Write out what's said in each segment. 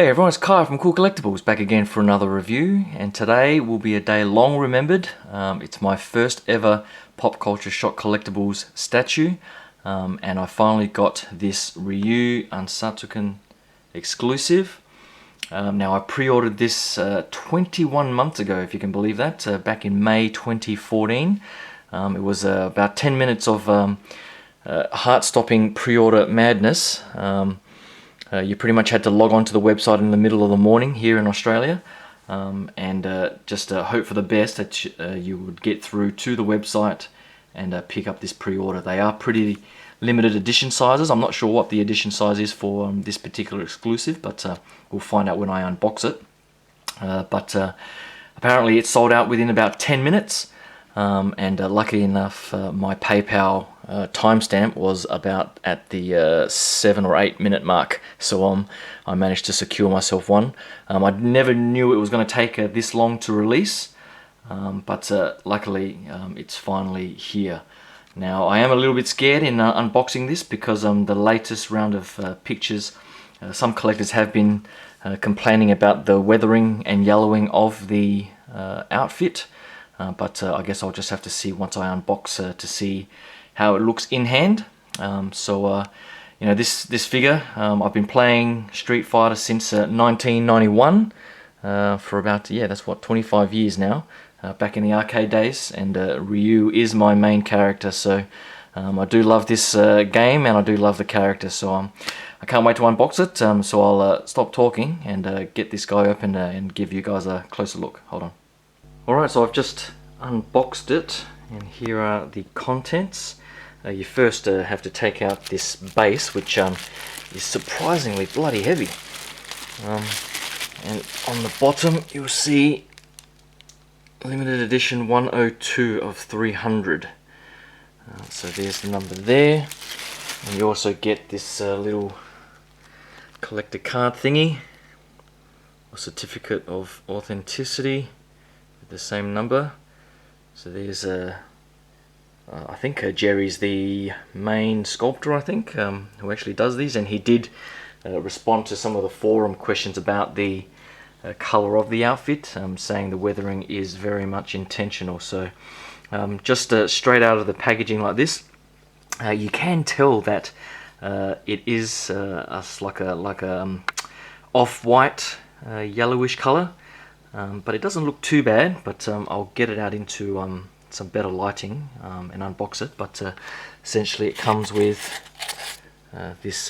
Hey everyone, it's Kai from Cool Collectibles back again for another review, and today will be a day long remembered. It's my first ever Pop Culture Shock Collectibles statue, and I finally got this Ryu Unsatoken exclusive. Now I pre-ordered this 21 months ago, if you can believe that, back in May 2014. It was about 10 minutes of heart-stopping pre-order madness. You pretty much had to log on to the website in the middle of the morning here in Australia, and just hope for the best that you would get through to the website and pick up this pre-order. They are pretty limited edition sizes. I'm not sure what the edition size is for this particular exclusive, but we'll find out when I unbox it. But apparently it sold out within about 10 minutes. And luckily enough, my PayPal timestamp was about at the 7 or 8 minute mark, so I managed to secure myself one. I never knew it was going to take this long to release, but luckily it's finally here. Now I am a little bit scared in unboxing this because the latest round of pictures, some collectors have been complaining about the weathering and yellowing of the outfit. But I guess I'll just have to see once I unbox to see how it looks in hand. You know, this figure, I've been playing Street Fighter since 1991 for about, that's what, 25 years now, back in the arcade days, and Ryu is my main character, so I do love this game and I do love the character, so I can't wait to unbox it. So I'll stop talking and get this guy open and give you guys a closer look. Hold on. Alright, so I've just unboxed it, and here are the contents. You first have to take out this base, which is surprisingly bloody heavy. And on the bottom you'll see limited edition 102 of 300. So there's the number there, and you also get this little collector card thingy, a certificate of authenticity, the same number. So there's I think Jerry's the main sculptor, I think, who actually does these, and he did respond to some of the forum questions about the color of the outfit, saying the weathering is very much intentional. So just straight out of the packaging like this, you can tell that it is like a off-white yellowish color. But it doesn't look too bad, but I'll get it out into some better lighting and unbox it. But essentially it comes with this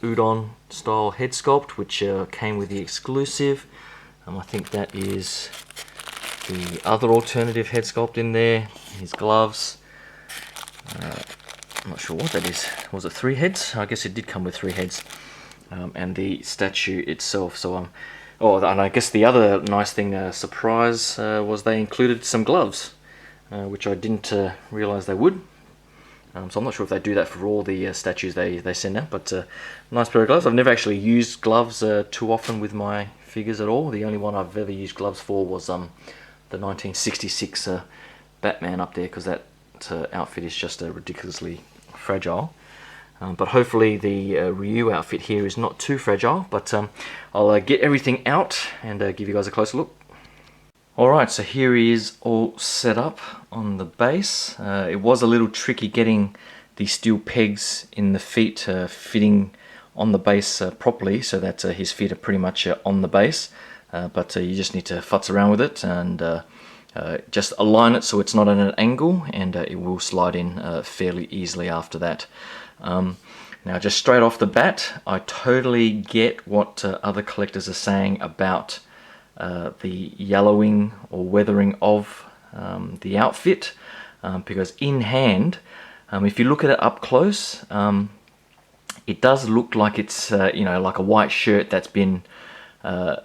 udon style head sculpt, which came with the exclusive. I think that is the other alternative head sculpt in there. His gloves. I'm not sure what that is. Was it 3 heads? I guess it did come with 3 heads. And the statue itself. So oh, and I guess the other nice thing, surprise, was they included some gloves, which I didn't realize they would. So I'm not sure if they do that for all the statues they send out, but nice pair of gloves. I've never actually used gloves too often with my figures at all. The only one I've ever used gloves for was the 1966 Batman up there, because that outfit is just ridiculously fragile. But hopefully the Ryu outfit here is not too fragile, but I'll get everything out and give you guys a closer look. Alright, so here he is all set up on the base. It was a little tricky getting the steel pegs in the feet fitting on the base properly, so that his feet are pretty much on the base, but you just need to futz around with it and just align it so it's not at an angle, and it will slide in fairly easily after that. Now just straight off the bat, I totally get what other collectors are saying about the yellowing or weathering of the outfit, because in hand, if you look at it up close, it does look like it's you know, like a white shirt that's been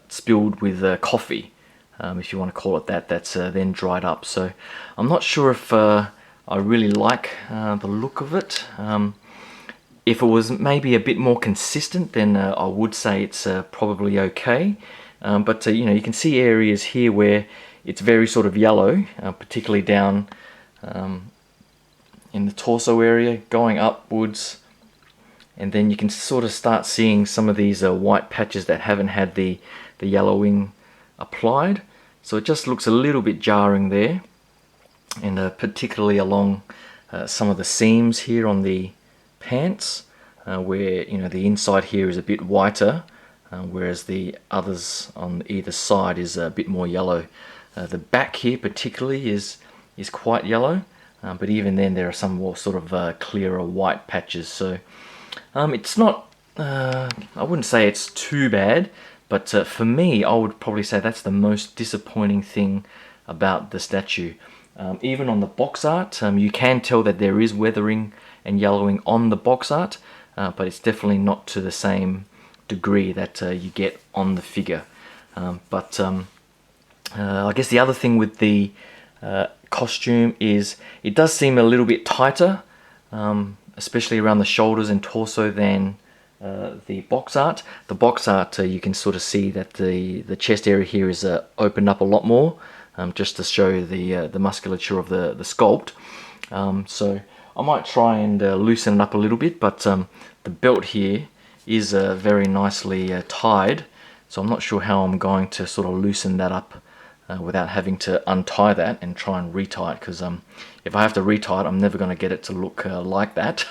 spilled with coffee, if you want to call it that, that's then dried up. So I'm not sure if I really like the look of it. If it was maybe a bit more consistent, then I would say it's probably okay. But you know, you can see areas here where it's very sort of yellow, particularly down in the torso area, going upwards and then you can sort of start seeing some of these white patches that haven't had the yellowing applied. So it just looks a little bit jarring there, and particularly along some of the seams here on the pants, where the inside here is a bit whiter, whereas the others on either side is a bit more yellow. The back here particularly is quite yellow, but even then there are some more sort of clearer white patches. So it's not, I wouldn't say it's too bad, but for me I would probably say that's the most disappointing thing about the statue. Even on the box art, you can tell that there is weathering and yellowing on the box art, but it's definitely not to the same degree that you get on the figure. I guess the other thing with the costume is it does seem a little bit tighter, especially around the shoulders and torso, than the box art. The box art, you can sort of see that the chest area here is opened up a lot more, just to show the musculature of the sculpt. So I might try and loosen it up a little bit, but the belt here is very nicely tied, so I'm not sure how I'm going to sort of loosen that up without having to untie that and try and retie it, because if I have to retie it, I'm never going to get it to look like that.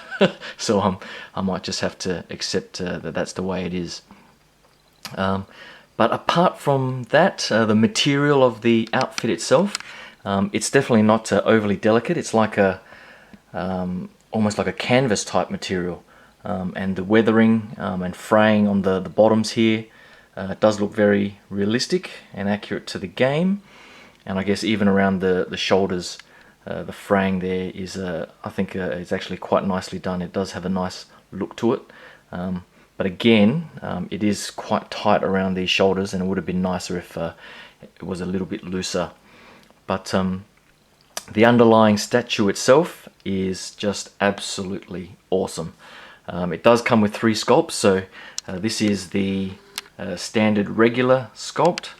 So I might just have to accept that that's the way it is. But apart from that, the material of the outfit itself, it's definitely not overly delicate. It's like almost like a canvas type material, and the weathering and fraying on the bottoms here does look very realistic and accurate to the game. And I guess even around the shoulders, the fraying there is, I think, is actually quite nicely done. It does have a nice look to it. But again, it is quite tight around these shoulders, and it would have been nicer if it was a little bit looser. But the underlying statue itself is just absolutely awesome. It does come with 3 sculpts, so this is the standard regular sculpt,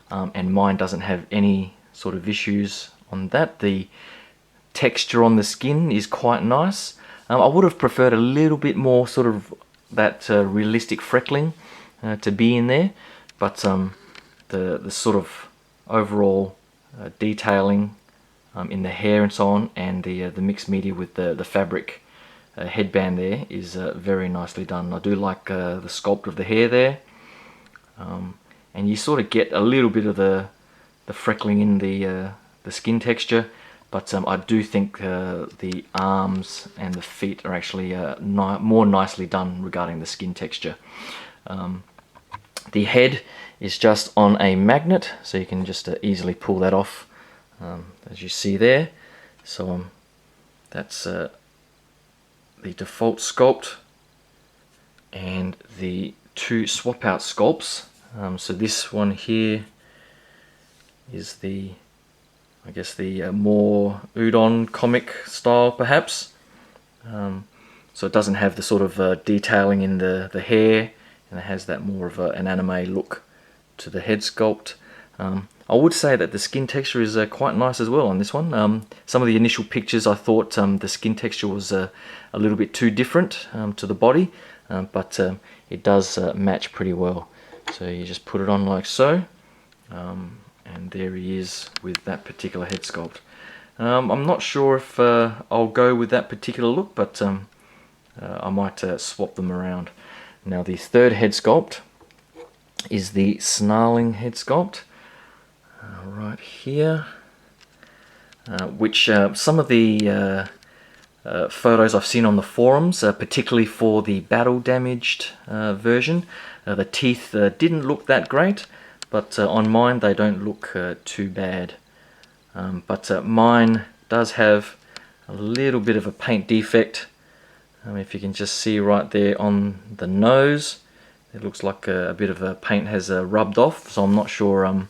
and mine doesn't have any sort of issues on that. The texture on the skin is quite nice. I would have preferred a little bit more sort of that realistic freckling to be in there, but the sort of overall detailing in the hair and so on, and the mixed media with the fabric headband there is very nicely done. I do like the sculpt of the hair there, and you sort of get a little bit of the freckling in the skin texture, but I do think the arms and the feet are actually more nicely done regarding the skin texture. The head is just on a magnet, so you can just easily pull that off, as you see there. So that's the default sculpt, and the 2 swap out sculpts. So this one here is I guess the more Udon comic style perhaps. So it doesn't have the sort of detailing in the hair, and it has that more of an anime look to the head sculpt. I would say that the skin texture is quite nice as well on this one. Some of the initial pictures I thought the skin texture was a little bit too different to the body, but it does match pretty well. So you just put it on like so, and there he is with that particular head sculpt. I'm not sure if I'll go with that particular look, but I might swap them around. Now the third head sculpt is the snarling head sculpt, right here, which some of the photos I've seen on the forums, particularly for the battle damaged version, the teeth didn't look that great, but on mine they don't look too bad. But mine does have a little bit of a paint defect. If you can just see right there on the nose, it looks like a bit of a paint has rubbed off, so I'm not sure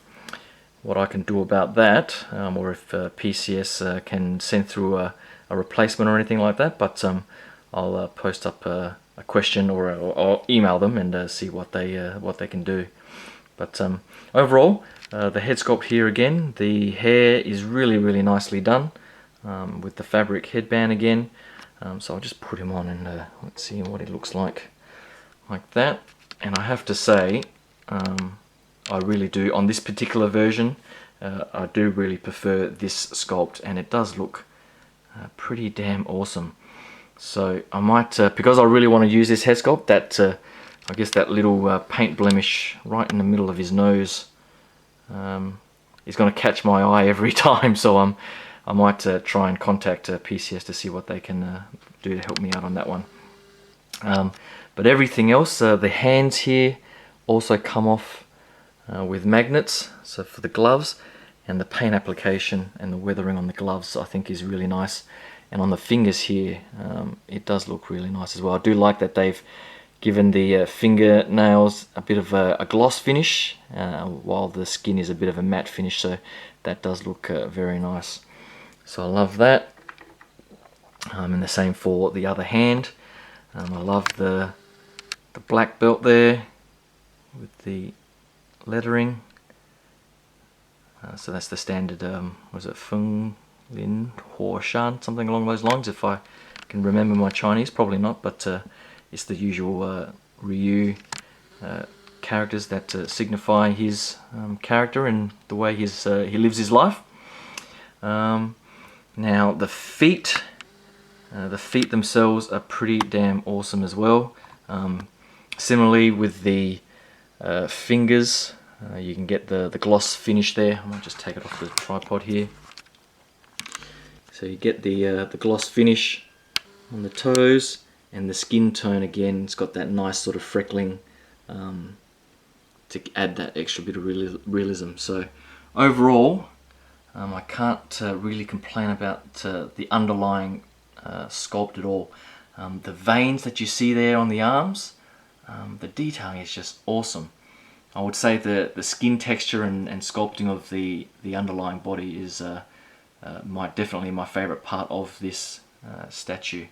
what I can do about that, or if PCS can send through a replacement or anything like that. But I'll post up a question or email them and see what they can do. But overall, the head sculpt here again, the hair is really nicely done, with the fabric headband again. So I'll just put him on and let's see what he looks like that. And I have to say, I really do, on this particular version, I do really prefer this sculpt, and it does look pretty damn awesome. So I might, because I really want to use this head sculpt, that I guess that little paint blemish right in the middle of his nose is going to catch my eye every time. So I might try and contact PCS to see what they can do to help me out on that one. But everything else, the hands here also come off with magnets, so for the gloves, and the paint application and the weathering on the gloves I think is really nice. And on the fingers here, it does look really nice as well. I do like that they've given the fingernails a bit of a gloss finish, while the skin is a bit of a matte finish, so that does look very nice. So I love that. And the same for the other hand. I love the black belt there with the lettering. So that's the standard, was it Feng Lin Huo Shan, something along those lines, if I can remember my Chinese. Probably not, but it's the usual Ryu characters that signify his character and the way he lives his life. Now the feet themselves are pretty damn awesome as well. Similarly with the fingers, you can get the gloss finish there. I might just take it off the tripod here. So you get the gloss finish on the toes, and the skin tone again, it's got that nice sort of freckling to add that extra bit of realism. So overall, I can't really complain about the underlying sculpt at all. The veins that you see there on the arms, the detailing is just awesome. I would say the skin texture and sculpting of the underlying body is definitely my favorite part of this statue.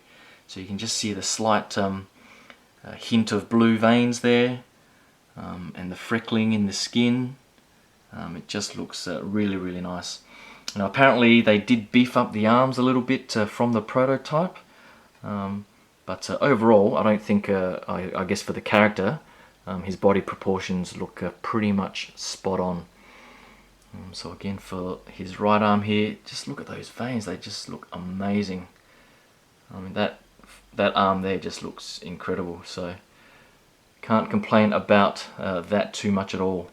So you can just see the slight hint of blue veins there, and the freckling in the skin. It just looks really, really nice. Now apparently they did beef up the arms a little bit from the prototype, but overall I don't think, I guess for the character, his body proportions look pretty much spot on. So again, for his right arm here, just look at those veins, they just look amazing. I mean, that arm there just looks incredible, so can't complain about that too much at all.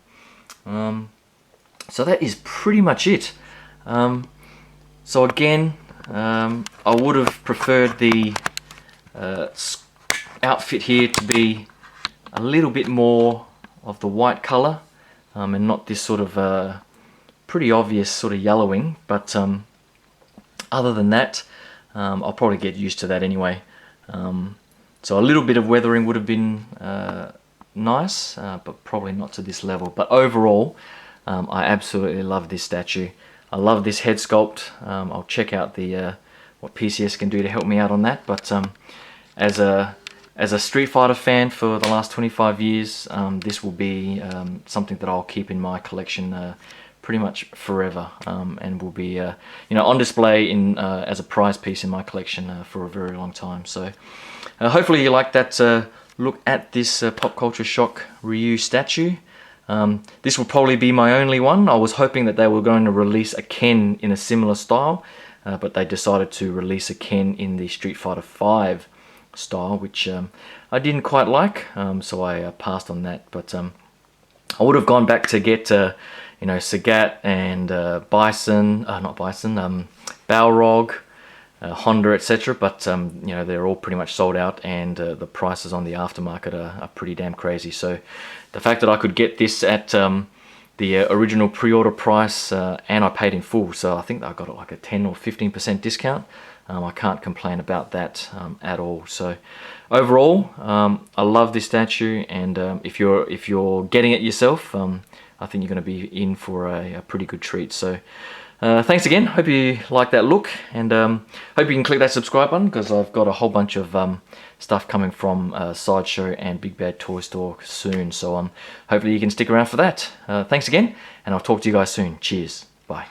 So that is pretty much it. So again, I would have preferred the outfit here to be a little bit more of the white color, and not this sort of pretty obvious sort of yellowing, but other than that, I'll probably get used to that anyway. So a little bit of weathering would have been nice, but probably not to this level. But overall, I absolutely love this statue. I love this head sculpt. I'll check out what PCS can do to help me out on that. But as a Street Fighter fan for the last 25 years, this will be something that I'll keep in my collection pretty much forever, and will be on display as a prize piece in my collection for a very long time. So hopefully you like that look at this Pop Culture Shock Ryu statue. This will probably be my only one. I was hoping that they were going to release a Ken in a similar style, but they decided to release a Ken in the Street Fighter V style, which I didn't quite like, so I passed on that. But I would have gone back to get Sagat and Balrog, Honda, etc. But they're all pretty much sold out, and the prices on the aftermarket are pretty damn crazy. So the fact that I could get this at the original pre-order price, and I paid in full, so I think I got it like a 10 or 15% discount. I can't complain about that at all. So overall, I love this statue, and if you're getting it yourself, I think you're going to be in for a pretty good treat. So thanks again. Hope you like that look, and hope you can click that subscribe button, because I've got a whole bunch of stuff coming from Sideshow and Big Bad Toy Store soon. So hopefully you can stick around for that. Thanks again, and I'll talk to you guys soon. Cheers. Bye.